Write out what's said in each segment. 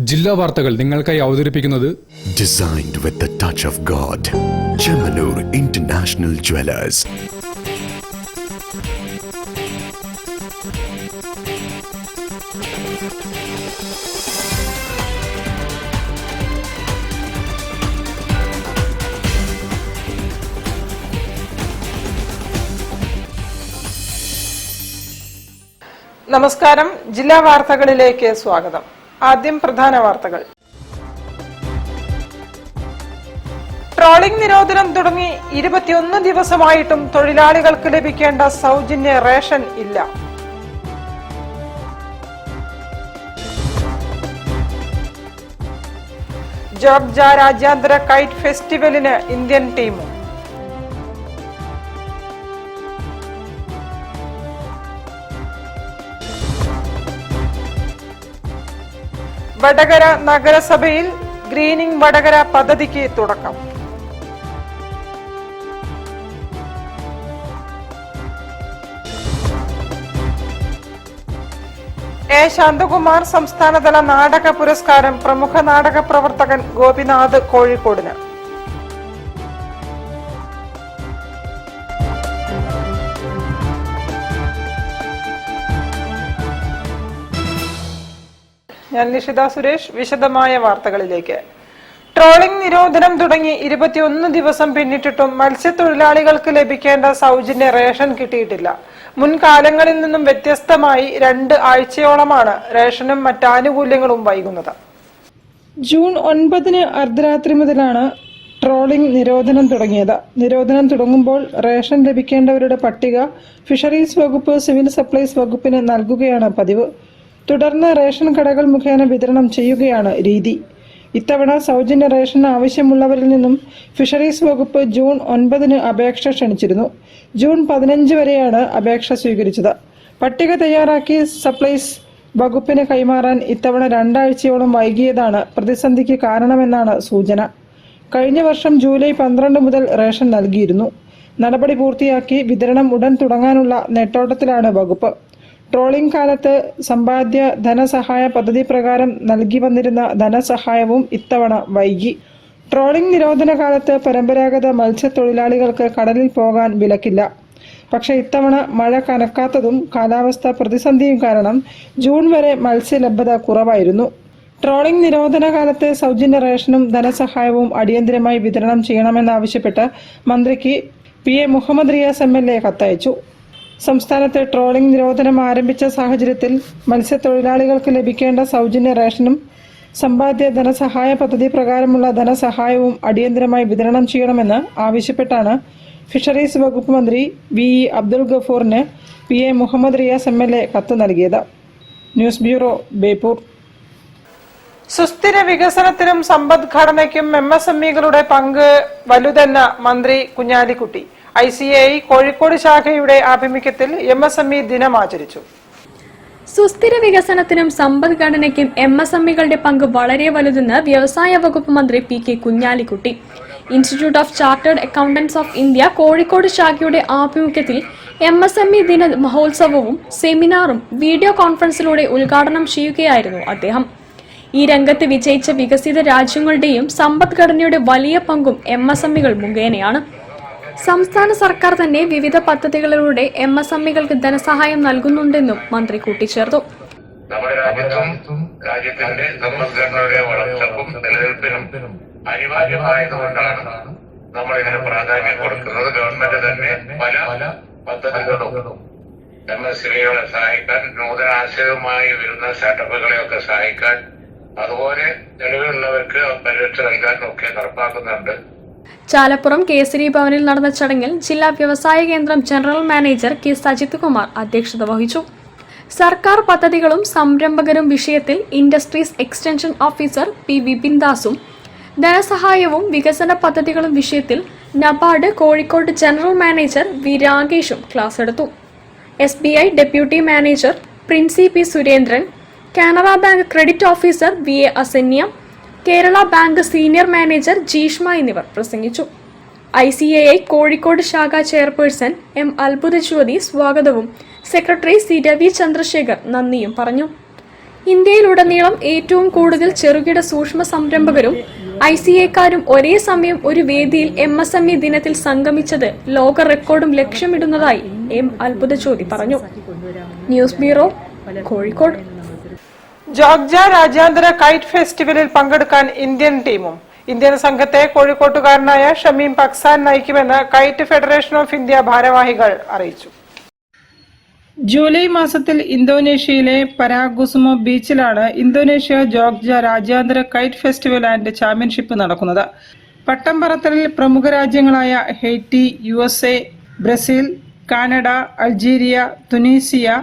ജില്ലാ വാർത്തകൾ നിങ്ങൾക്കായി അവതരിപ്പിക്കുന്നത് Designed with the touch of God. Chemanur International Jewelers. നമസ്കാരം. ജില്ലാ വാർത്തകളിലേക്ക് സ്വാഗതം. ആദ്യം പ്രധാന വാർത്തകൾ. ട്രോളിംഗ് നിരോധനം തുടങ്ങി 21 ദിവസമായിട്ടും തൊഴിലാളികൾക്ക് ലഭിക്കേണ്ട സൗജന്യ റേഷൻ ഇല്ല. ജോർജ രാജ്യാന്തര കൈറ്റ് ഫെസ്റ്റിവലിന് ഇന്ത്യൻ ടീം. വടകര നഗരസഭയിൽ ഗ്രീനിംഗ് വടകര പദ്ധതിക്ക് തുടക്കം. എ ശാന്തകുമാർ സംസ്ഥാനതല നാടക പുരസ്കാരം പ്രമുഖ നാടക പ്രവർത്തകൻ ഗോപിനാഥ് കോഴിക്കോടിന്. ഞാൻ നിഷിത സുരേഷ്. വിശദമായ വാർത്തകളിലേക്ക്. ട്രോളിംഗ് നിരോധനം തുടങ്ങി 21 ദിവസം പിന്നിട്ടിട്ടും മത്സ്യത്തൊഴിലാളികൾക്ക് ലഭിക്കേണ്ട സൗജന്യ റേഷൻ കിട്ടിയിട്ടില്ല. മുൻകാലങ്ങളിൽ നിന്നും വ്യത്യസ്തമായി 2 ആഴ്ചയോളമാണ് റേഷനും മറ്റാനുകൂല്യങ്ങളും വൈകുന്നത്. ജൂൺ 9 അർദ്ധരാത്രി മുതലാണ് ട്രോളിംഗ് നിരോധനം തുടങ്ങിയത്. നിരോധനം തുടങ്ങുമ്പോൾ റേഷൻ ലഭിക്കേണ്ടവരുടെ പട്ടിക ഫിഷറീസ് വകുപ്പ് സിവിൽ സപ്ലൈസ് വകുപ്പിന് നൽകുകയാണ് പതിവ്. തുടർന്ന് റേഷൻ കടകൾ മുഖേന വിതരണം ചെയ്യുകയാണ് രീതി. ഇത്തവണ സൗജന്യ റേഷൻ ആവശ്യമുള്ളവരിൽ നിന്നും ഫിഷറീസ് വകുപ്പ് ജൂൺ 9 അപേക്ഷ ക്ഷണിച്ചിരുന്നു. ജൂൺ 15 വരെയാണ് അപേക്ഷ സ്വീകരിച്ചത്. പട്ടിക തയ്യാറാക്കി സപ്ലൈസ് വകുപ്പിന് കൈമാറാൻ ഇത്തവണ 2 ആഴ്ചയോളം വൈകിയതാണ് പ്രതിസന്ധിക്ക് കാരണമെന്നാണ് സൂചന. കഴിഞ്ഞ വർഷം ജൂലൈ 12 മുതൽ റേഷൻ നൽകിയിരുന്നു. നടപടി പൂർത്തിയാക്കി വിതരണം ഉടൻ തുടങ്ങാനുള്ള നെട്ടോട്ടത്തിലാണ് വകുപ്പ്. ട്രോളിംഗ് കാലത്ത് സമ്പാദ്യ ധനസഹായ പദ്ധതി പ്രകാരം നൽകി വന്നിരുന്ന ധനസഹായവും ഇത്തവണ വൈകി. ട്രോളിംഗ് നിരോധന കാലത്ത് പരമ്പരാഗത മത്സ്യത്തൊഴിലാളികൾക്ക് കടലിൽ പോകാൻ വിലക്കില്ല. പക്ഷേ ഇത്തവണ മഴ കനക്കാത്തതും കാലാവസ്ഥ പ്രതിസന്ധിയും കാരണം ജൂൺ വരെ മത്സ്യലഭ്യത കുറവായിരുന്നു. ട്രോളിംഗ് നിരോധന കാലത്ത് സൗജന്യ റേഷനും ധനസഹായവും അടിയന്തരമായി വിതരണം ചെയ്യണമെന്നാവശ്യപ്പെട്ട് മന്ത്രിക്ക് PA മുഹമ്മദ് റിയാസ് MLA കത്തയച്ചു. സംസ്ഥാനത്ത് ട്രോളിംഗ് നിരോധനം ആരംഭിച്ച സാഹചര്യത്തിൽ മത്സ്യത്തൊഴിലാളികൾക്ക് ലഭിക്കേണ്ട സൗജന്യ റേഷനും സമ്പാദ്യ ധനസഹായ പദ്ധതി പ്രകാരമുള്ള ധനസഹായവും അടിയന്തരമായി വിതരണം ചെയ്യണമെന്ന് ആവശ്യപ്പെട്ടാണ് ഫിഷറീസ് വകുപ്പ് മന്ത്രി VE Abdul ഗഫൂറിന് PA Muhammad Riyas MLA കത്ത് നൽകിയത്. News bureau, Beypore. സുസ്ഥിര വികസനത്തിനും സമ്പദ്ഘടനയ്ക്കും MSMEകളുടെ പങ്ക് വലുതെന്ന മന്ത്രി കുഞ്ഞാലിക്കുട്ടി. ICAI കോഴിക്കോട് ശാഖയുടെ ആഭിമുഖ്യത്തിൽ MSME ദിനം ആചരിച്ചു. സുസ്ഥിര വികസനത്തിനും സമ്പദ്ഘടനയ്ക്കും MSMEകളുടെ പങ്ക് വളരെ വലുതെന്ന് വ്യവസായ വകുപ്പ് മന്ത്രി PK Kunhalikutty. Institute of chartered accountants of India Kozhikode ശാഖയുടെ ആഭിമുഖ്യത്തിൽ MSME ദിന മഹോത്സവവും സെമിനാറും വീഡിയോ കോൺഫറൻസിലൂടെ ഉദ്ഘാടനം ചെയ്യുകയായിരുന്നു അദ്ദേഹം. ഈ രംഗത്ത് വിജയിച്ച വികസിത രാജ്യങ്ങളുടെയും സമ്പദ്ഘടനയുടെ വലിയ പങ്കും MSMEകൾ മുഖേനയാണ്. സംസ്ഥാന സർക്കാർ തന്നെ വിവിധ പദ്ധതികളിലൂടെ MSMEകൾക്ക് ധനസഹായം നൽകുന്നുണ്ടെന്നും മന്ത്രി കൂട്ടിച്ചേർത്തു. നമ്മുടെ രാജ്യത്തിന്റെ സമ്പദ്ഘടനയുടെ വളർച്ചക്കും നിലനിൽപ്പിനും അനിവാര്യമായതുകൊണ്ടാണ് നമ്മൾ ഇതിന് പ്രാധാന്യം കൊടുക്കുന്നത്. ഗവൺമെന്റ് തന്നെ പല പദ്ധതികളും MSMEകളെ സഹായിക്കാൻ, നൂതനാശയവുമായി വരുന്ന സ്റ്റാർട്ടപ്പുകളെയൊക്കെ സഹായിക്കാൻ, അതുപോലെ നിലവിലുള്ളവർക്ക് പരിരക്ഷ നൽകാൻ ഒക്കെ നടപ്പാക്കുന്നുണ്ട്. ചാലപ്പുറം കേസരി ഭവനിൽ നടന്ന ചടങ്ങിൽ ജില്ലാ വ്യവസായ കേന്ദ്രം general manager K Sajith Kumar അധ്യക്ഷത വഹിച്ചു. സർക്കാർ പദ്ധതികളും സംരംഭകരും വിഷയത്തിൽ industries extension officer P Vipin ദാസും ധനസഹായവും വികസന പദ്ധതികളും വിഷയത്തിൽ NABARD Kozhikode general manager V രാഗേഷും ക്ലാസ് എടുത്തു. SBI deputy manager Princy P Surendran, Canara bank credit officer VA Asanya, Kerala bank senior manager Jeeshma എന്നിവർ പ്രസംഗിച്ചു. ICAI കോഴിക്കോട് ശാഖ ചെയർപേഴ്സൺ M അത്ഭുത ജ്യോതി സ്വാഗതവും സെക്രട്ടറി C രവി ചന്ദ്രശേഖർ നന്ദിയും പറഞ്ഞു. ഇന്ത്യയിലുടനീളം ഏറ്റവും കൂടുതൽ ചെറുകിട സൂക്ഷ്മ സംരംഭകരും ICAക്കാരും ഒരേ സമയം ഒരു വേദിയിൽ MSME ദിനത്തിൽ സംഗമിച്ചത് ലോക റെക്കോർഡും ലക്ഷ്യമിടുന്നതായി M. അത്ഭുതജ്യോതി പറഞ്ഞു. News bureau, Kozhikode. ജോഗ്ജ രാജ്യാന്തര കൈറ്റ് ഫെസ്റ്റിവലിൽ പങ്കെടുക്കാൻ ഇന്ത്യൻ ടീമും. ഇന്ത്യൻ സംഘത്തെ കോഴിക്കോട്ടുകാരനായ ഷമീം പക്സാൻ നയിക്കുമെന്ന് കൈറ്റ് ഫെഡറേഷൻ ഓഫ് ഇന്ത്യ ഭാരവാഹികൾ അറിയിച്ചു. ജൂലൈ മാസത്തിൽ ഇന്തോനേഷ്യയിലെ പരാഗുസുമോ ബീച്ചിലാണ് ഇന്തോനേഷ്യ ജോഗ്ജ രാജ്യാന്തര കൈറ്റ് ഫെസ്റ്റിവൽ ആൻഡ് ചാമ്പ്യൻഷിപ്പ് നടക്കുന്നത്. പട്ടം പറത്തലിൽ പ്രമുഖ രാജ്യങ്ങളായ Haiti, USA, Brazil, Canada, Algeria, Tunisia,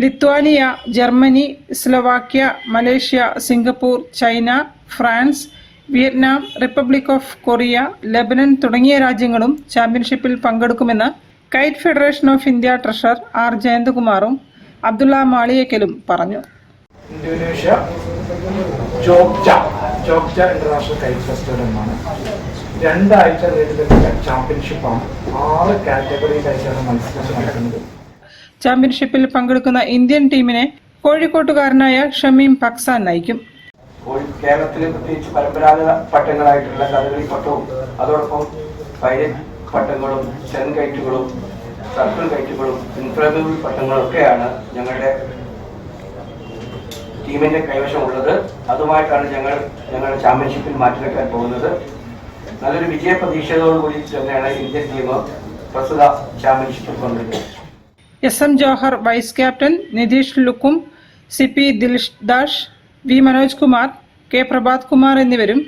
Lithuania, Germany, Slovakia, Malaysia, Singapore, China, France, Vietnam, Republic of Korea, Lebanon തുടങ്ങിയ രാജ്യങ്ങളും ചാമ്പ്യൻഷിപ്പിൽ പങ്കെടുക്കുമെന്ന് kite federation of India treasurer R. ജയന്തകുമാറും അബ്ദുള്ള മാളിയക്കലും പറഞ്ഞു. Indonesia Jogja international kite festival എന്നാണ്. 2 ആഴ്ച നീണ്ടുനിൽക്കുന്ന ചാമ്പ്യൻഷിപ്പാണ്. 6 കാറ്റഗറിയിലായിട്ടാണ് മത്സരം നടക്കുന്നത്. ചാമ്പ്യൻഷിപ്പിൽ പങ്കെടുക്കുന്ന ഇന്ത്യൻ ടീമിനെ കോഴിക്കോട്ടുകാരനായ ഷമീം പക്സാൻ നയിക്കും. കേരളത്തിലെ പ്രത്യേകിച്ച് പരമ്പരാഗത പട്ടങ്ങളായിട്ടുള്ള കഥകളി പട്ടവും അതോടൊപ്പം പൈലറ്റ് പട്ടങ്ങളും ചെൻ കയറ്റുകളും സർക്കിൾ കയറ്റുകളും ഇൻഫ്ലേബിൾ പട്ടങ്ങളും ഒക്കെയാണ് ഞങ്ങളുടെ ടീമിന്റെ കൈവശമുള്ളത്. അതുമായിട്ടാണ് ഞങ്ങളുടെ ചാമ്പ്യൻഷിപ്പിൽ മാറ്റിവെക്കാൻ പോകുന്നത്. നല്ലൊരു വിജയ പ്രതീക്ഷയോടുകൂടി തന്നെയാണ് ഇന്ത്യൻ ടീം പ്രസ്തുത ചാമ്പ്യൻഷിപ്പിൽ പങ്കെടുക്കുന്നത്. SM Johar vice captain, Nitish ലുക്കും, CP ദിൽദാഷ്, V. Manoj Kumar, K. Prabhat Kumar എന്നിവരും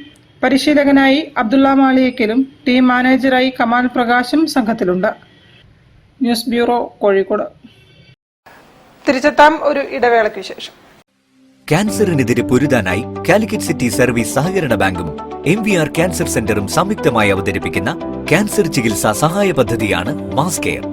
പരിശീലകനായി അബ്ദുള്ള മാളിയക്കലും ടീം മാനേജറായി കമാൽ പ്രകാശും സംഘത്തിലുണ്ട്. News bureau, Kozhikode. തിരിച്ചെത്താം ഒരു ഇടവേളയ്ക്ക് ശേഷം. ക്യാൻസറിനെതിരെ പൊരുതാനായി കാലിക്കറ്റ് സിറ്റി സർവീസ് സഹകരണ ബാങ്കും MVR ക്യാൻസർ സെന്ററും സംയുക്തമായി അവതരിപ്പിക്കുന്ന ക്യാൻസർ ചികിത്സാ സഹായ പദ്ധതിയാണ് mass care.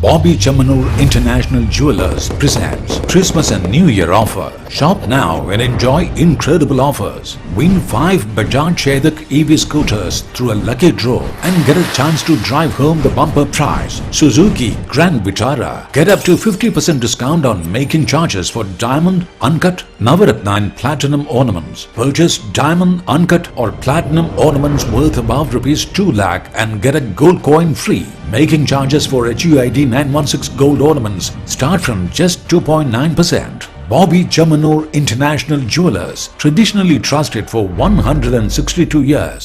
Bobby Chamanur International Jewelers presents Christmas and New Year offer. Shop now and enjoy incredible offers. Win 5 Bajaj Chetak EV scooters through a lucky draw and get a chance to drive home the bumper prize. Suzuki Grand Vitara. Get up to 50% discount on making charges for diamond, uncut, Navaratna and platinum ornaments. Purchase diamond, uncut or platinum ornaments worth above rupees 2 lakh and get a gold coin free. Making charges for HUID 916 gold ornaments start from just 2.9%. Bobby Chamanur International Jewelers, traditionally trusted for 162 years.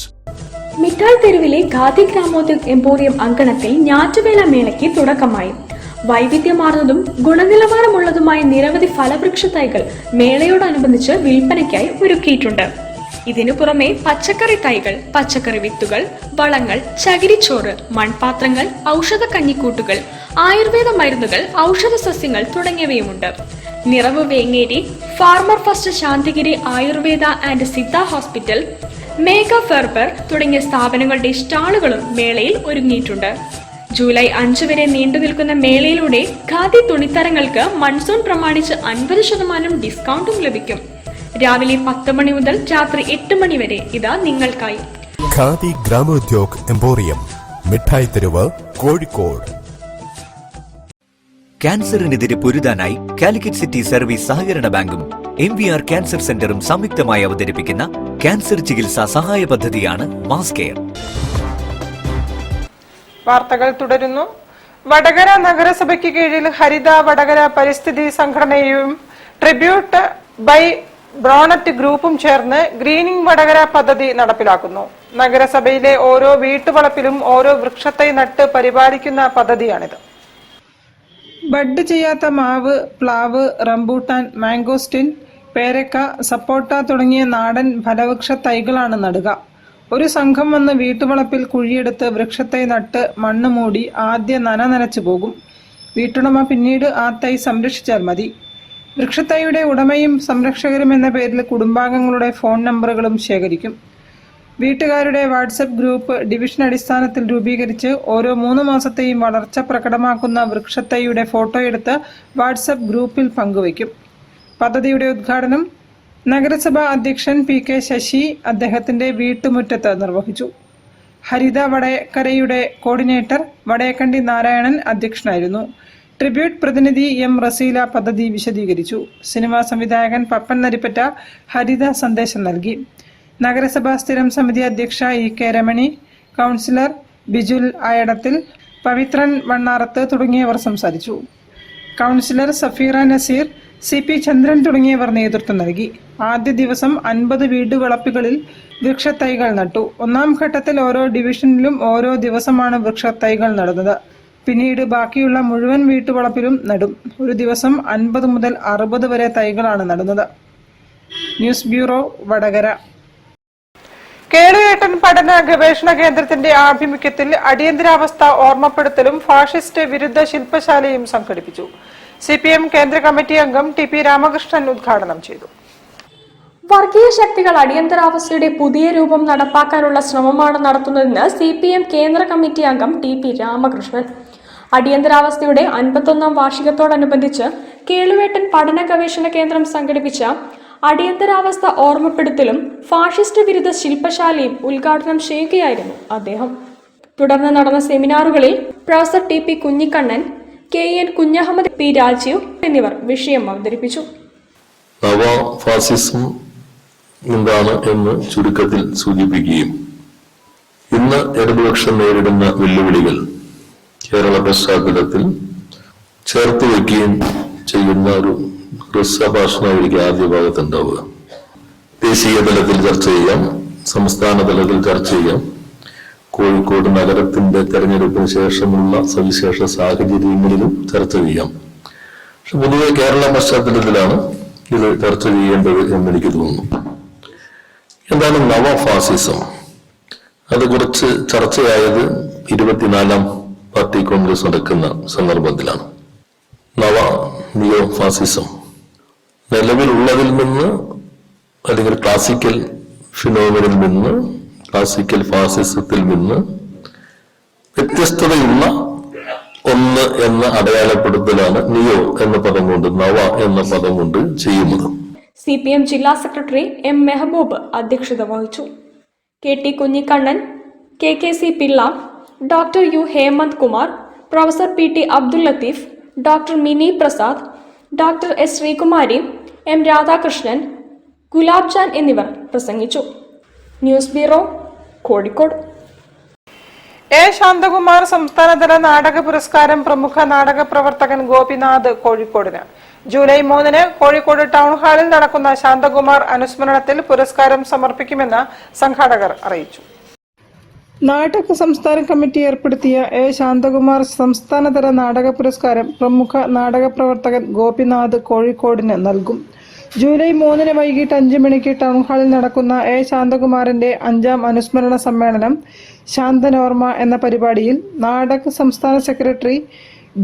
മിഠായി തെരുവിലെ khadi Gramodyoga emporium അങ്കണത്തിൽ ഞാറ്റുവേല മേളയ്ക്ക് തുടക്കമായി. വൈവിധ്യമാർന്നതും ഗുണനിലവാരമുള്ളതുമായ നിരവധി ഫലവൃക്ഷ തൈകൾ മേളയോടനുബന്ധിച്ച് വിൽപ്പനയ്ക്കായി ഒരുക്കിയിട്ടുണ്ട്. ഇതിനു പുറമെ പച്ചക്കറി തൈകൾ, പച്ചക്കറി വിത്തുകൾ, വളങ്ങൾ, ചകിരിച്ചോറ്, മൺപാത്രങ്ങൾ, ഔഷധ കഞ്ഞിക്കൂട്ടുകൾ, ആയുർവേദ മരുന്നുകൾ, ഔഷധ സസ്യങ്ങൾ തുടങ്ങിയവയുമുണ്ട്. Niravu Vengeri, farmer first Santhigiri Ayurveda and Siddha hospital, Megha ഫെർബർ തുടങ്ങിയ സ്ഥാപനങ്ങളുടെ സ്റ്റാളുകളും മേളയിൽ ഒരുങ്ങിയിട്ടുണ്ട്. ജൂലൈ 5 വരെ നീണ്ടു നിൽക്കുന്ന മേളയിലൂടെ ഖാദി തുണിത്തരങ്ങൾക്ക് മൺസൂൺ പ്രമാണിച്ച് 50% ഡിസ്കൗണ്ടും ലഭിക്കും. രാവിലെ 10 മണി മുതൽ രാത്രി 8 മണി വരെ ഇതാ നിങ്ങൾക്കായി. ഖാദി ഗ്രാമോദ്योग എംപോറിയം, മിഠായി തെരുവ്, കോഴിക്കോട്. ക്യാൻസറിനെതിരെ പൊരുതാനായി കാലിക്കറ്റ് സിറ്റി സർവീസ് സഹകരണ ബാങ്കും MVR ക്യാൻസർ സെന്ററും സംയുക്തമായി അവതരിപ്പിക്കുന്ന ക്യാൻസർ ചികിത്സാ സഹായ പദ്ധതിയാണ് മാസ് കെയർ. വാർത്തകൾ തുടരുന്നു. വടകര നഗരസഭയ്ക്ക് കീഴിൽ ഹരിത വടകര പരിസ്ഥിതി സംഘടനയും ട്രിബ്യൂട്ട് ബൈ ബ്രോണറ്റ് ഗ്രൂപ്പും ചേർന്ന് ഗ്രീനിംഗ് വടകര പദ്ധതി നടപ്പിലാക്കുന്നു. നഗരസഭയിലെ ഓരോ വീട്ടുവളപ്പിലും ഓരോ വൃക്ഷത്തൈ നട്ട് പരിപാലിക്കുന്ന പദ്ധതിയാണിത്. ബഡ് ചെയ്യാത്ത മാവ്, പ്ലാവ്, റംബൂട്ടാൻ, മാംഗോസ്റ്റിൻ, പേരക്ക, സപ്പോട്ട തുടങ്ങിയ നാടൻ ഫലവൃക്ഷ തൈകളാണ് നടുക. ഒരു സംഘം വന്ന് വീട്ടുവളപ്പിൽ കുഴിയെടുത്ത് വൃക്ഷത്തൈ നട്ട് മണ്ണ് മൂടി ആദ്യ നനച്ചു പോകും. വീട്ടുടമ പിന്നീട് ആ തൈ സംരക്ഷിച്ചാൽ മതി. വൃക്ഷത്തൈയുടെ ഉടമയും സംരക്ഷകരും എന്ന പേരിൽ കുടുംബാംഗങ്ങളുടെ ഫോൺ നമ്പറുകളും ശേഖരിക്കും. വീട്ടുകാരുടെ വാട്സപ്പ് ഗ്രൂപ്പ് ഡിവിഷൻ അടിസ്ഥാനത്തിൽ രൂപീകരിച്ച് ഓരോ 3 മാസത്തെയും വളർച്ച പ്രകടമാക്കുന്ന വൃക്ഷത്തൈയുടെ ഫോട്ടോയെടുത്ത് വാട്സപ്പ് ഗ്രൂപ്പിൽ പങ്കുവയ്ക്കും. പദ്ധതിയുടെ ഉദ്ഘാടനം നഗരസഭാ അധ്യക്ഷൻ PK ശശി അദ്ദേഹത്തിന്റെ വീട്ടുമുറ്റത്ത് നിർവഹിച്ചു. ഹരിത വടകരയുടെ കോർഡിനേറ്റർ വടയക്കണ്ടി നാരായണൻ അധ്യക്ഷനായിരുന്നു. ട്രിബ്യൂട്ട് പ്രതിനിധി എം റസീല പദ്ധതി വിശദീകരിച്ചു. സിനിമാ സംവിധായകൻ പപ്പൻ നരിപ്പറ്റ ഹരിത സന്ദേശം നൽകി. നഗരസഭാ സ്ഥിരം സമിതി അധ്യക്ഷ ഇ.കെ. രമണി, കൗൺസിലർ ബിജുൽ ആയടത്തിൽ, പവിത്രൻ വണ്ണാറത്ത് തുടങ്ങിയവർ സംസാരിച്ചു. കൗൺസിലർ സഫീറ നസീർ, CP ചന്ദ്രൻ തുടങ്ങിയവർ നേതൃത്വം നൽകി. ആദ്യ ദിവസം 50 വീടുവളപ്പുകളിൽ വൃക്ഷത്തൈകൾ നട്ടു. 1ാം ഘട്ടത്തിൽ ഓരോ ഡിവിഷനിലും ഓരോ ദിവസമാണ് വൃക്ഷത്തൈകൾ നടുന്നത്. പിന്നീട് ബാക്കിയുള്ള മുഴുവൻ വീട്ടുവളപ്പിലും നടും. ഒരു ദിവസം 50 മുതൽ 60 വരെ തൈകളാണ് നടുന്നത്. News bureau, Vadakara. കേളുവേട്ടൻ പഠന ഗവേഷണ കേന്ദ്രത്തിന്റെ ആഭിമുഖ്യത്തിൽ അടിയന്തരാവസ്ഥ ഓർമ്മപ്പെടുത്തലും ഫാഷിസ്റ്റ് വിരുദ്ധ ശില്പശാലയും സംഘടിപ്പിച്ചു. CPM കേന്ദ്ര കമ്മിറ്റി അംഗം TP രാമകൃഷ്ണൻ ഉദ്ഘാടനം ചെയ്തു. വർഗീയ ശക്തികൾ അടിയന്തരാവസ്ഥയുടെ പുതിയ രൂപം നടപ്പാക്കാനുള്ള ശ്രമമാണ് നടത്തുന്നതെന്ന് CPM കേന്ദ്ര കമ്മിറ്റി അംഗം TP രാമകൃഷ്ണൻ. അടിയന്തരാവസ്ഥയുടെ 51ാം വാർഷികത്തോടനുബന്ധിച്ച് കേളുവേട്ടൻ പഠന ഗവേഷണ കേന്ദ്രം സംഘടിപ്പിച്ച അടിയന്തരാവസ്ഥ ഓർമ്മപ്പെടുത്തലും ഫാഷിസ്റ്റ് വിരുദ്ധ ശില്പശാലയും ഉദ്ഘാടനം ചെയ്യുകയായിരുന്നു അദ്ദേഹം. തുടർന്ന് നടന്ന സെമിനാറുകളിൽ professor TP Kunhikannan, KN Kunhahammed, P Rajeev എന്നിവർ വിഷയം അവതരിപ്പിച്ചു. നവ ഫാസിസം എന്താണ് എന്ന് ചുരുക്കത്തിൽ സൂചിപ്പിക്കുകയും ഇന്ന് ഇടതുപക്ഷം നേരിടുന്ന വെല്ലുവിളികൾ കേരള പശ്ചാത്തലത്തിൽ ചേർത്ത് വയ്ക്കുകയും ചെയ്യുന്ന ഒരു ഹ്രസ്വഭാഷണമായിരിക്കും ആദ്യ ഭാഗത്തുണ്ടാവുക. ദേശീയ തലത്തിൽ ചർച്ച ചെയ്യാം, സംസ്ഥാന തലത്തിൽ ചർച്ച ചെയ്യാം, കോഴിക്കോട് നഗരത്തിന്റെ തെരഞ്ഞെടുപ്പിന് ശേഷമുള്ള സവിശേഷ സാഹചര്യങ്ങളിലും ചർച്ച ചെയ്യാം. പക്ഷെ പൊതുവെ കേരള പശ്ചാത്തലത്തിലാണ് ഇത് ചർച്ച ചെയ്യേണ്ടത് എന്നെനിക്ക് തോന്നുന്നു. എന്താണ് നവ ഫാസിസം? അത് കുറച്ച് ചർച്ചയായത് 24ാം പാർട്ടി കോൺഗ്രസ് നടക്കുന്ന സന്ദർഭത്തിലാണ്. നവ നിയോ ഫാസിസം നിലവിലുള്ളതിൽ നിന്ന് അല്ലെങ്കിൽ ക്ലാസിക്കൽ ഫിനോമിനിൽ നിന്ന്, ക്ലാസിക്കൽ ഫാസിസത്തിൽ നിന്ന് വ്യത്യസ്തതയുള്ള ഒന്ന് എന്ന അടയാളപ്പെടുത്തലാണ് നിയോ എന്ന പദം കൊണ്ട്, നവ എന്ന പദം കൊണ്ട് ചെയ്യുന്നത്. CPM ജില്ലാ സെക്രട്ടറി M മെഹബൂബ് അധ്യക്ഷത വഹിച്ചു. KT Kunhikannan, KKC Pillai, doctor U Hemanth Kumar, professor PT Abdul Latheef, doctor Mini Prasad, doctor S Sreekumari, M Radhakrishnan, Gulab Jan എന്നിവർ പ്രസംഗിച്ചു. News bureau, Kozhikode. A Santhakumar സംസ്ഥാനതല നാടക പുരസ്കാരം പ്രമുഖ നാടക പ്രവർത്തകൻ ഗോപിനാഥ് കോഴിക്കോടിന്. ജൂലൈ 3 കോഴിക്കോട് ടൗൺ ഹാളിൽ നടക്കുന്ന ശാന്തകുമാർ അനുസ്മരണത്തിൽ പുരസ്കാരം സമർപ്പിക്കുമെന്ന് സംഘാടകർ അറിയിച്ചു. നാടക സംസ്ഥാന കമ്മിറ്റി ഏർപ്പെടുത്തിയ A ശാന്തകുമാർ സംസ്ഥാനതല നാടക പുരസ്കാരം പ്രമുഖ നാടക പ്രവർത്തകൻ ഗോപിനാഥ് കോഴിക്കോടിന് നൽകും. ജൂലൈ 3 വൈകിട്ട് 5 മണിക്ക് ടൗൺ ഹാളിൽ നടക്കുന്ന A ശാന്തകുമാറിന്റെ 5ാം അനുസ്മരണ സമ്മേളനം ശാന്തനോർമ്മ എന്ന പരിപാടിയിൽ നാടക സംസ്ഥാന സെക്രട്ടറി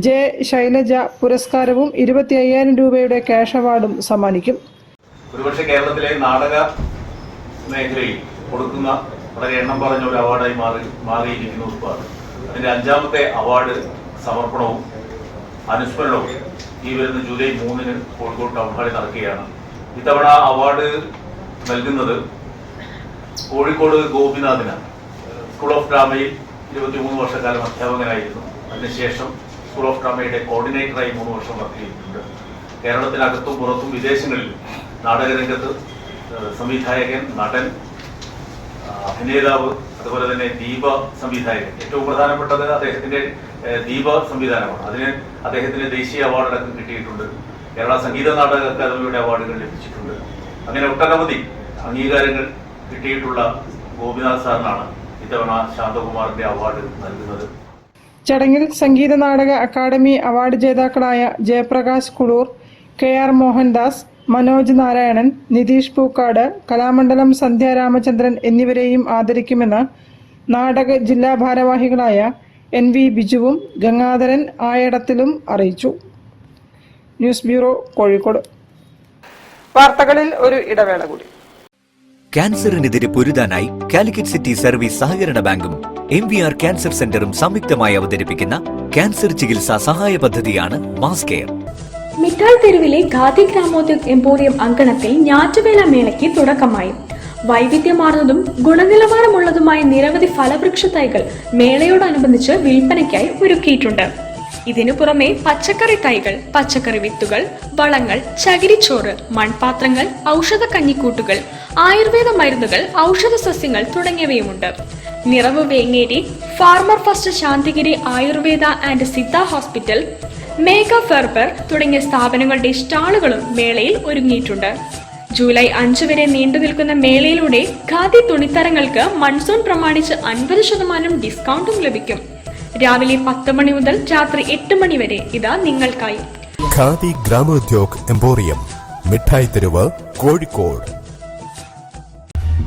J ശൈലജ പുരസ്കാരവും 25,000 രൂപയുടെ ക്യാഷ് അവാർഡും സമ്മാനിക്കും. ഒരുപക്ഷെ കേരളത്തിലെ നാടക മേഖലയിൽ കൊടുക്കുന്ന വളരെ എണ്ണം പറഞ്ഞ ഒരു അവാർഡായി മാറിയിരിക്കുന്ന ഉസ്താദ്. അതിന്റെ 5ാമത്തെ അവാർഡ് സമർപ്പണവും അനുസ്മരണവും ഈ വരുന്ന ജൂലൈ 3 കോഴിക്കോട് ടൗൺ ഹാളിൽ നടക്കുകയാണ്. ഇത്തവണ അവാർഡ് നൽകുന്നത് കോഴിക്കോട് ഗോപിനാഥിനാണ്. സ്കൂൾ ഓഫ് ഡ്രാമയിൽ 23 വർഷക്കാലം അധ്യാപകനായിരുന്നു. അതിനുശേഷം സ്കൂൾ ഓഫ് ഡ്രാമയുടെ കോർഡിനേറ്ററായി 3 വർഷം വർക്ക് ചെയ്തിട്ടുണ്ട്. കേരളത്തിനകത്തും പുറത്തും വിദേശങ്ങളിലും നാടകരംഗത്ത് സംവിധായകൻ, നടൻ, അഭിനേതാവ്, അതുപോലെ തന്നെ ദീപ സംവിധായകൻ. ഏറ്റവും പ്രധാനപ്പെട്ടത് അദ്ദേഹത്തിന്റെ ദീപ സംവിധാനമാണ്. അതിന് അദ്ദേഹത്തിന് ദേശീയ അവാർഡ് അടക്കം കിട്ടിയിട്ടുണ്ട്. കേരള സംഗീത നാടക അക്കാദമിയുടെ അവാർഡുകൾ ലഭിച്ചിട്ടുണ്ട്. അങ്ങനെ ഒട്ടനവധി അംഗീകാരങ്ങൾ കിട്ടിയിട്ടുള്ള ഗോപിനാഥ് സാറിനാണ് ഇത്തവണ ശാന്തകുമാറിന്റെ അവാർഡ് നൽകുന്നത്. ചടങ്ങിൽ സംഗീത നാടക അക്കാദമി അവാർഡ് ജേതാക്കളായ ജയപ്രകാശ് കുളൂർ, KR മോഹൻദാസ്, മനോജ് നാരായണൻ, നിതീഷ് പൂക്കാട്, കലാമണ്ഡലം സന്ധ്യ രാമചന്ദ്രൻ എന്നിവരെയും ആദരിക്കുമെന്ന് നാടക ജില്ലാ ഭാരവാഹികളായ NV ബിജുവും ഗംഗാധരൻ ആയടത്തിലും അറിയിച്ചു. News bureau, Kozhikode. വാർത്തകളിൽ ഒരു ഇടവേള കൂടി. ക്യാൻസറിനെതിരെ പൊരുതാനായി കാലിക്കറ്റ് സിറ്റി സർവീസ് സഹകരണ ബാങ്കും MVR ക്യാൻസർ സെന്ററും സംയുക്തമായി അവതരിപ്പിക്കുന്ന ക്യാൻസർ ചികിത്സാ സഹായ പദ്ധതിയാണ് മാസ് കെയർ. മിഠായി തെരുവിലെ ഖാദി ഗ്രാമോദ്योग എംപോറിയം അങ്കണത്തിൽ ഞാറ്റുവേല മേളയ്ക്ക് തുടക്കമായി. വൈവിധ്യമാർന്നതും ഗുണനിലവാരമുള്ളതുമായ നിരവധി ഫലവൃക്ഷ തൈകൾ മേളയോടനുബന്ധിച്ച് വിൽപ്പനയ്ക്കായി ഒരുക്കിയിട്ടുണ്ട്. ഇതിനു പുറമെ പച്ചക്കറി തൈകൾ, പച്ചക്കറി വിത്തുകൾ, വളങ്ങൾ, ചകിരിച്ചോറ്, മൺപാത്രങ്ങൾ, ഔഷധ കഞ്ഞിക്കൂട്ടുകൾ, ആയുർവേദ മരുന്നുകൾ, ഔഷധ സസ്യങ്ങൾ തുടങ്ങിയവയുമുണ്ട്. Niravu Vengeri, farmer first Santhigiri Ayurveda and Siddha hospital, Megha ഫെർബർ തുടങ്ങിയ സ്ഥാപനങ്ങളുടെ സ്റ്റാളുകളും മേളയിൽ ഒരുങ്ങിയിട്ടുണ്ട്. ജൂലൈ 5 വരെ നീണ്ടു നിൽക്കുന്ന മേളയിലൂടെ ഖാദി തുണിത്തരങ്ങൾക്ക് മൺസൂൺ പ്രമാണിച്ച് 50% ഡിസ്കൗണ്ടും ലഭിക്കും. രാവിലെ 10 മണി മുതൽ രാത്രി 8 മണി വരെ ഇതാ നിങ്ങൾക്കായി. ഖാദി ഗ്രാമോദ്യോഗ് എംപോറിയം, മിഠായി തെരുവ്, Kozhikode.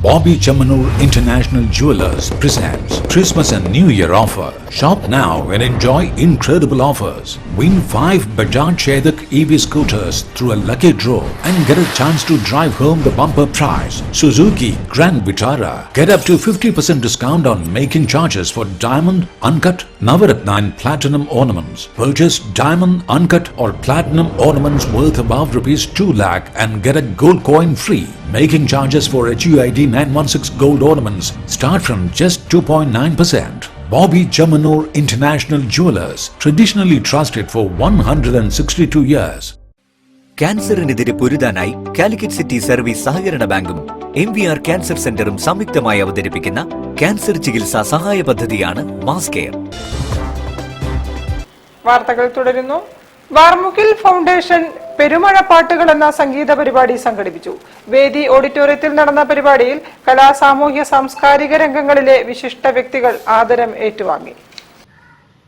Bobby Chamanur International Jewelers presents Christmas and New Year offer. Shop now and enjoy incredible offers. Win 5 Bajaj Chetak EV scooters through a lucky draw and get a chance to drive home the bumper prize. Suzuki Grand Vitara. Get up to 50% discount on making charges for diamond, uncut, Navaratna and platinum ornaments. Purchase diamond, uncut or platinum ornaments worth above ₹2 lakh and get a gold coin free. Making charges for HUID 916 gold ornaments start from just 2.9%. Bobby Chamanur International Jewelers, traditionally trusted for 162 years. ക്യാൻസറിനെതിരെ പൊരുതാനായി Calicut city service സഹകരണ ബാങ്കും MVR cancer സെന്ററും സംയുക്തമായി അവതരിപ്പിക്കുന്ന cancer ചികിത്സാ സഹായ പദ്ധതിയാണ് മാസ് കെയർ. വാർത്തകൾ തുടരുന്നു. വാർമുകിൽ ഫൗണ്ടേഷൻ പെരുമഴപ്പാട്ടുകൾ എന്ന സംഗീത പരിപാടി സംഘടിപ്പിച്ചു. വേദി ഓഡിറ്റോറിയത്തിൽ നടന്ന പരിപാടിയിൽ കലാ, സാമൂഹ്യ, സാംസ്കാരിക രംഗങ്ങളിലെ വിശിഷ്ട വ്യക്തികൾ ആദരം ഏറ്റുവാങ്ങി.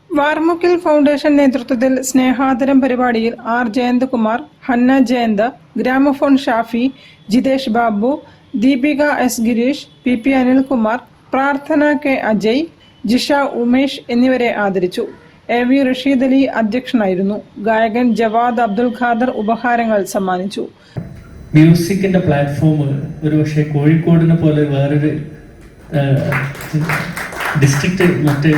വാർമുകിൽ ഫൗണ്ടേഷൻ നേതൃത്വത്തിൽ സ്നേഹാദരം പരിപാടിയിൽ R Jayanthakumar, Hanna Jayanth, gramophone Shafi, Jithesh Babu, Deepika S Gireesh, PP Anilkumar, Prarthana K Ajay, Jisha Umesh എന്നിവരെ ആദരിച്ചു. AV റഷീദ് അലി അധ്യക്ഷനായിരുന്നു. ഗായകൻ ജവാദ് അബ്ദുൽ ഖാദർ ഉപഹാരങ്ങൾ സമ്മാനിച്ചു. മ്യൂസിക്കിന്റെ പ്ലാറ്റ്ഫോം ഒരു പക്ഷേ കോഴിക്കോടിനെ പോലെ വേറൊരു ഡിസ്ട്രിക്റ്റ് മറ്റ്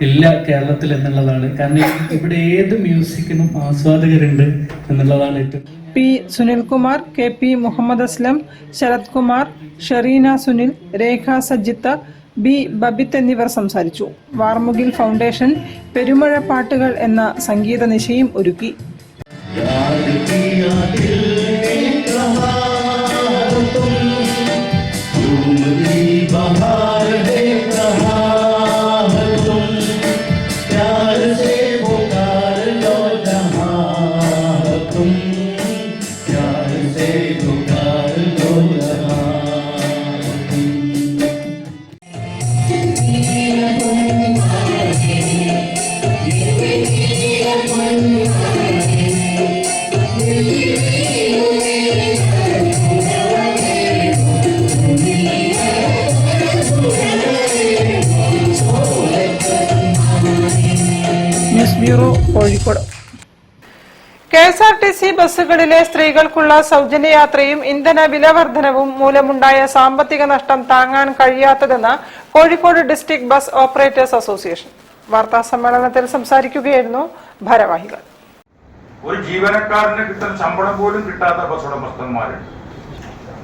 ഇല്ല കേരളത്തിൽ എന്നുള്ളതാണ്. കാരണം ഇവിടെ ഏത് മ്യൂസിക്കിനും ആസ്വാദകരുണ്ട് എന്നുള്ളതാണ് ഏറ്റവും. P സുനിൽകുമാർ, KP മുഹമ്മദ് അസ്ലം, ശരത് കുമാർ, ഷെറീന സുനിൽ, രേഖ സജിത്ത്, B ബബിത്ത് എന്നിവർ സംസാരിച്ചു. വാർമുകിൽ ഫൗണ്ടേഷൻ പെരുമഴപ്പാട്ടുകൾ എന്ന സംഗീത നിശയും ഒരുക്കി. News bureau, Kozhikode. KSRTC ബസ്സുകളിലെ സ്ത്രീകൾക്കുള്ള സൗജന്യ യാത്രയും ഇന്ധന വില വർധനവും മൂലമുണ്ടായ സാമ്പത്തിക നഷ്ടം താങ്ങാൻ കഴിയാത്തതെന്ന് Kozhikode district bus operators association. വാർത്താ സമ്മേളനത്തിൽ സംസാരിക്കുകയായിരുന്നു ഭാരവാഹികൾ. ഒരു ജീവനക്കാരന് കിട്ടുന്ന ശമ്പളം പോലും കിട്ടാത്ത ബസ് ഉടമസ്ഥന്മാരുണ്ട്.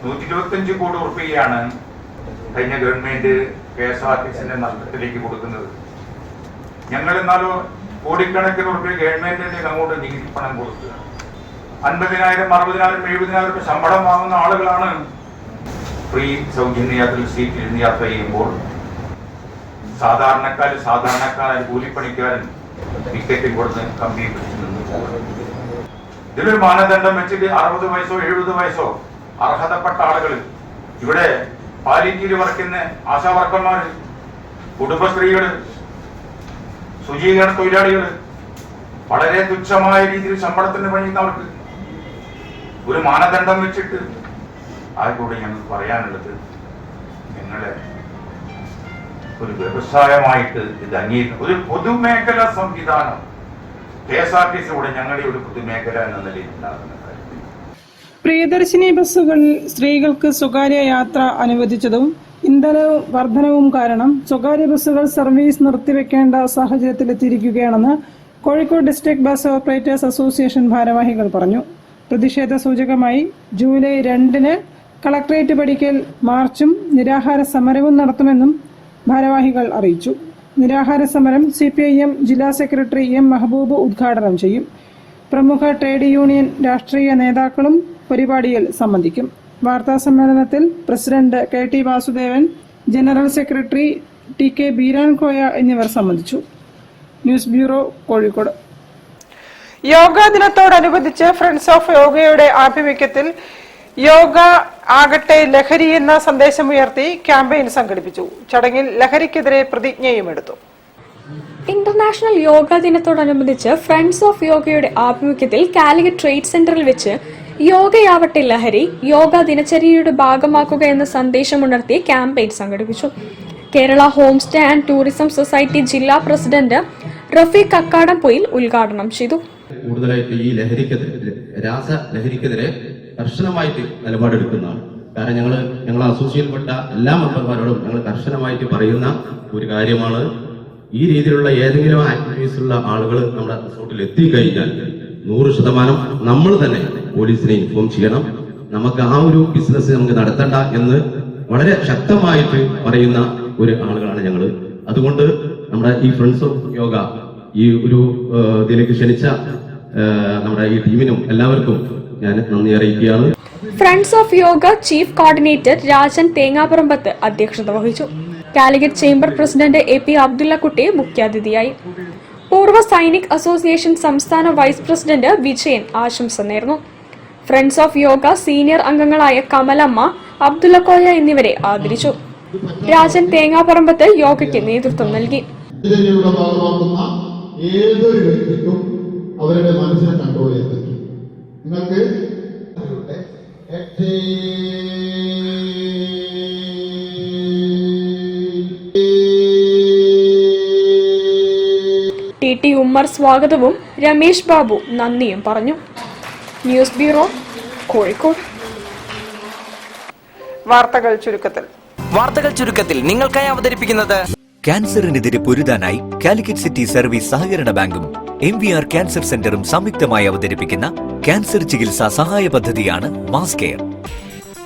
125 കോടി ഉറുപ്പികയാണ് കഴിഞ്ഞ ഗവൺമെന്റ് KSRTCന്റെ നഷ്ടത്തിലേക്ക് കൊടുക്കുന്നത്. ഞങ്ങൾ എന്നാലോ കോടിക്കണക്കിന് ഉറുപ്പിക ഗവൺമെന്റിന്റെ അങ്ങോട്ട് നികുതി പണം കൊടുക്കുക. 50,000, 60,000, 70,000 ശമ്പളം വാങ്ങുന്ന ആളുകളാണ് ഫ്രീ സൗജന്യ യാത്രയിൽ സീറ്റിൽ ഇരുന്ന് യാത്ര ചെയ്യുമ്പോൾ സാധാരണക്കാരായ കൂലിപ്പണിക്കാരൻ ടിക്കറ്റും കൊടുത്ത് കമ്പി പിടിച്ചു നിന്ന് പോകുന്നത്. ഇതിലൊരു മാനദണ്ഡം വെച്ചിട്ട് 60 വയസ്സോ 70 വയസ്സോ അർഹതപ്പെട്ട ആളുകൾ, ഇവിടെ പാലിറ്റിയിൽ വർക്കുന്ന ആശാവർക്കന്മാർ, കുടുംബശ്രീകൾ, ശുചീകരണ തൊഴിലാളികൾ, വളരെ തുച്ഛമായ രീതിയിൽ ശമ്പളത്തിന് പണിയുന്നവർക്ക് ഒരു മാനദണ്ഡം വെച്ചിട്ട് ആയിക്കൂടെ ഞങ്ങൾക്ക് പറയാനുള്ളത്, ഞങ്ങളെ ഒരു വ്യവസായമായിട്ട് ഇത് അംഗീകരിക്കണം. ഒരു പൊതുമേഖലാ സംവിധാനം KSRTC കൂടെ ഞങ്ങളുടെ ഒരു പൊതുമേഖല എന്ന നിലയിൽ ഉണ്ടാകുന്ന കാര്യത്തിൽ പ്രിയദർശിനി ബസ്സുകളിൽ സ്ത്രീകൾക്ക് സ്വകാര്യ യാത്ര അനുവദിച്ചതും ഇന്ധന വർധനവും കാരണം സ്വകാര്യ ബസ്സുകൾ സർവീസ് നിർത്തിവെക്കേണ്ട സാഹചര്യത്തിലെത്തിയിരിക്കുകയാണെന്ന് Kozhikode district bus operators association ഭാരവാഹികൾ പറഞ്ഞു. പ്രതിഷേധ സൂചകമായി ജൂലൈ 2 കളക്ടറേറ്റ് പടിക്കൽ മാർച്ചും നിരാഹാര സമരവും നടത്തുമെന്നും ഭാരവാഹികൾ അറിയിച്ചു. നിരാഹാര സമരം CPIM ജില്ലാ സെക്രട്ടറി M. മെഹബൂബ് ഉദ്ഘാടനം ചെയ്യും. പ്രമുഖ ട്രേഡ് യൂണിയൻ രാഷ്ട്രീയ നേതാക്കളും പരിപാടിയിൽ സംബന്ധിക്കും. വാർത്താ സമ്മേളനത്തിൽ president KT Vasudevan, general secretary TK Beerankoya എന്നിവർ സംബന്ധിച്ചു. News bureau, Kozhikode. യോഗാ ദിനത്തോടനുബന്ധിച്ച് ഫ്രണ്ട്സ് ഓഫ് യോഗയുടെ ആഭിമുഖ്യത്തിൽ യോഗ ആകട്ടെ ലഹരി എന്ന സന്ദേശമുയർത്തി ക്യാമ്പയിൻ സംഘടിപ്പിച്ചു. ചടങ്ങിൽ ലഹരിക്കെതിരെ പ്രതിജ്ഞയും എടുത്തു. ഇന്റർനാഷണൽ യോഗാ ദിനത്തോടനുബന്ധിച്ച് ഫ്രണ്ട്സ് ഓഫ് യോഗയുടെ ആഭിമുഖ്യത്തിൽ കാലിക്കറ്റ് ട്രേഡ് സെന്ററിൽ വെച്ച് യോഗയാവട്ടെ ലഹരി, യോഗ ദിനചര്യയുടെ ഭാഗമാക്കുക എന്ന സന്ദേശമുണർത്തി ക്യാമ്പയിൻ സംഘടിപ്പിച്ചു. Kerala home stay and tourism society ജില്ലാ പ്രസിഡന്റ് റഫീഖ് കക്കാടംപൊയിൽ ഉദ്ഘാടനം ചെയ്തു. കൂടുതലായിട്ട് ഈ ലഹരിക്കെതിരെ, രാസലഹരിക്കെതിരെ കർശനമായിട്ട് നിലപാടെടുക്കുന്നതാണ്. കാരണം ഞങ്ങൾ അസോസിയേഷനിൽപ്പെട്ട എല്ലാ മെമ്പർമാരോടും ഞങ്ങൾ കർശനമായിട്ട് പറയുന്ന ഒരു കാര്യമാണ്, ഈ രീതിയിലുള്ള ഏതെങ്കിലും ആക്ടിവിറ്റീസുള്ള ആളുകൾ നമ്മുടെ റിസോർട്ടിൽ എത്തിക്കഴിഞ്ഞാൽ 100% നമ്മൾ തന്നെ പോലീസിനെ ഇൻഫോം ചെയ്യണം. നമുക്ക് ആ ഒരു ബിസിനസ് നമുക്ക് നടത്തണ്ട എന്ന് വളരെ ശക്തമായിട്ട് പറയുന്ന ഒരു ആളുകളാണ് ഞങ്ങൾ. അതുകൊണ്ട് നമ്മുടെ ഈ ഫ്രണ്ട്സ് ഓഫ് യോഗ ഈ ഒരു ഇതിലേക്ക് ക്ഷണിച്ച നമ്മുടെ ഈ ടീമിനും എല്ലാവർക്കും ഞാൻ നന്ദി അറിയിക്കുകയാണ്. Friends of yoga chief coordinator Rajan Thengaparambath അധ്യക്ഷത വഹിച്ചു. Calicut chamber president AP Abdullakutty മുഖ്യാതിഥിയായി. പൂർവ്വ സൈനിക് അസോസിയേഷൻ സംസ്ഥാന വൈസ് പ്രസിഡന്റ് വിജയൻ ആശംസ നേർന്നു. ഫ്രണ്ട്സ് ഓഫ് യോഗ സീനിയർ അംഗങ്ങളായ കമലമ്മ, അബ്ദുള്ളക്കോയ എന്നിവരെ ആദരിച്ചു. രാജൻ തേങ്ങാപറമ്പത്ത് യോഗയ്ക്ക് നേതൃത്വം നൽകി. ഏതൊരു വ്യക്തിക്കും അവരുടെ മനസ്സിനെ കൺട്രോൾ ചെയ്യാൻ പറ്റും. നിങ്ങൾക്ക് TT ഉമ്മർ സ്വാഗതവും രമേശ് ബാബു നന്ദിയും പറഞ്ഞു. News bureau, Kozhikode. വാർത്തകൾ ചുരുക്കത്തിൽ നിങ്ങൾക്കായി അവതരിപ്പിക്കുന്നത് ക്യാൻസറിനെതിരെ പൊരുതാനായി കാലിക്കറ്റ് സിറ്റി സർവീസ് സഹകരണ ബാങ്കും MVR ക്യാൻസർ സെന്ററും സംയുക്തമായി അവതരിപ്പിക്കുന്ന ക്യാൻസർ ചികിത്സാ സഹായ പദ്ധതിയാണ് മാസ് കെയർ.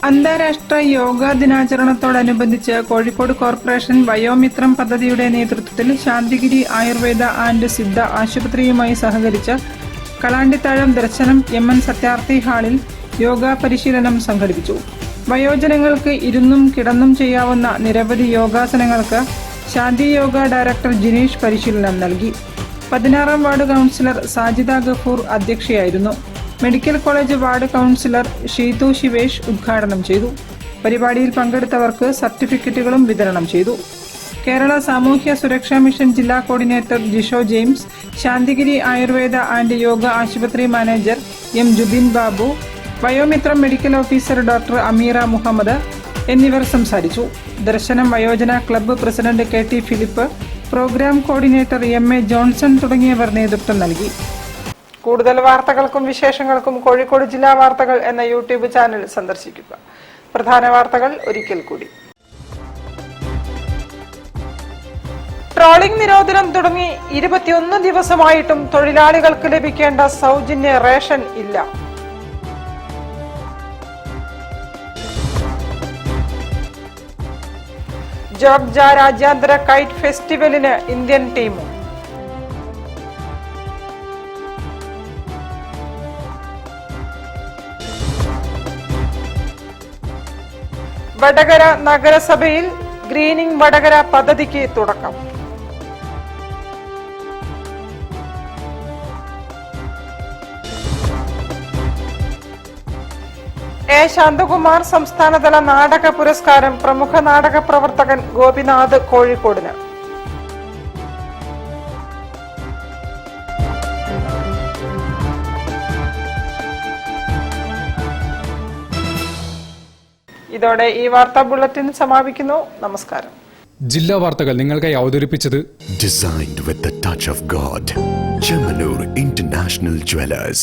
അന്താരാഷ്ട്ര യോഗാ ദിനാചരണത്തോടനുബന്ധിച്ച് കോഴിക്കോട് കോർപ്പറേഷൻ വയോമിത്രം പദ്ധതിയുടെ നേതൃത്വത്തിൽ ശാന്തിഗിരി ആയുർവേദ ആൻഡ് സിദ്ധ ആശുപത്രിയുമായി സഹകരിച്ച് കളാണ്ടിത്താഴം ദർശനം MN സത്യാർത്ഥി ഹാളിൽ യോഗാ പരിശീലനം സംഘടിപ്പിച്ചു. വയോജനങ്ങൾക്ക് ഇരുന്നും കിടന്നും ചെയ്യാവുന്ന നിരവധി യോഗാസനങ്ങൾക്ക് ശാന്തി യോഗ ഡയറക്ടർ ജിനീഷ് പരിശീലനം നൽകി. 16ാം വാർഡ് കൗൺസിലർ സാജിദ ഗഫൂർ അധ്യക്ഷയായിരുന്നു. Medical college ward councillor Sheethu Sivesh ഉദ്ഘാടനം ചെയ്തു. പരിപാടിയിൽ പങ്കെടുത്തവർക്ക് സർട്ടിഫിക്കറ്റുകളും വിതരണം ചെയ്തു. കേരള സാമൂഹ്യ സുരക്ഷാ മിഷൻ ജില്ലാ coordinator Jisho James, Santhigiri Ayurveda and yoga ആശുപത്രി manager M. Jubin Babu, Vayomithram medical officer doctor Ameera Muhammad എന്നിവർ സംസാരിച്ചു. ദർശനം വയോജന club president KT Philip, programme coordinator MA Johnson തുടങ്ങിയവർ നേതൃത്വം നൽകി. കൂടുതൽ വാർത്തകൾക്കും വിശേഷങ്ങൾക്കും കോഴിക്കോട് ജില്ലാ വാർത്തകൾ എന്ന YouTube ചാനൽ സന്ദർശിക്കുക. പ്രധാന വാർത്തകൾ ഒരിക്കൽ കൂടി. ട്രോളിംഗ് നിരോധനം തുടങ്ങി 21 ദിവസമായിട്ടും തൊഴിലാളികൾക്ക് ലഭിക്കേണ്ട സൗജന്യ റേഷൻ ഇല്ല. ജോഗ്ജ രാജ്യാന്തര കൈറ്റ് ഫെസ്റ്റിവലിന് ഇന്ത്യൻ ടീമും. വടകര നഗരസഭയിൽ ഗ്രീനിംഗ് വടകര പദ്ധതിക്ക് തുടക്കം. A. ശാന്തകുമാർ സംസ്ഥാനതല നാടക പുരസ്കാരം പ്രമുഖ നാടക പ്രവർത്തകൻ ഗോപിനാഥ് കോഴിക്കോടിന്. ഇതോടെ ഈ വാർത്താ ബുള്ളറ്റിൻ സമാപിക്കുന്നു. നമസ്കാരം. ജില്ലാ വാർത്തകൾ നിങ്ങൾക്കായി അവതരിപ്പിച്ചത് Designed with the touch of God. Chemanur International Jewelers.